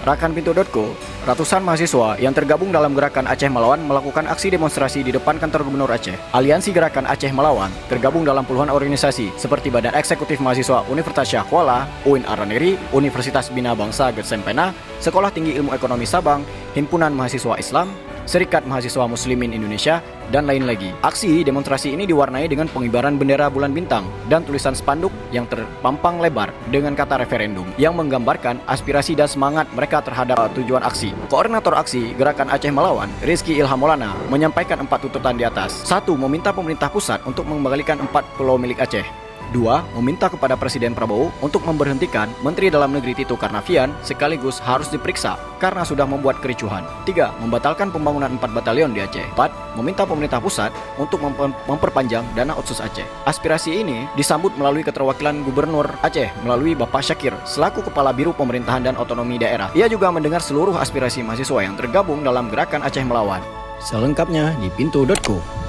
Rakan.Pintu.co, ratusan mahasiswa yang tergabung dalam Gerakan Aceh Melawan melakukan aksi demonstrasi di depan kantor Gubernur Aceh. Aliansi Gerakan Aceh Melawan tergabung dalam puluhan organisasi seperti Badan Eksekutif Mahasiswa Universitas Syah Kuala, UIN Araneri, Universitas Bina Bangsa Gersempena, Sekolah Tinggi Ilmu Ekonomi Sabang, Himpunan Mahasiswa Islam, Serikat Mahasiswa Muslimin Indonesia, dan lain lagi. Aksi demonstrasi ini diwarnai dengan pengibaran bendera bulan bintang dan tulisan spanduk yang terpampang lebar dengan kata referendum yang menggambarkan aspirasi dan semangat mereka terhadap tujuan aksi. Koordinator aksi Gerakan Aceh Melawan, Rizky Ilham Maulana, menyampaikan 4 tuntutan di atas. 1. Meminta pemerintah pusat untuk mengembalikan 4 pulau milik Aceh. 2. Meminta kepada Presiden Prabowo untuk memberhentikan Menteri Dalam Negeri Tito Karnavian sekaligus harus diperiksa karena sudah membuat kericuhan. 3. Membatalkan pembangunan 4 batalion di Aceh. 4. Meminta pemerintah pusat untuk memperpanjang dana otsus Aceh. Aspirasi ini disambut melalui keterwakilan Gubernur Aceh melalui Bapak Syakir selaku Kepala Biro Pemerintahan dan Otonomi Daerah. Ia juga mendengar seluruh aspirasi mahasiswa yang tergabung dalam Gerakan Aceh Melawan. Selengkapnya di Pintu.co.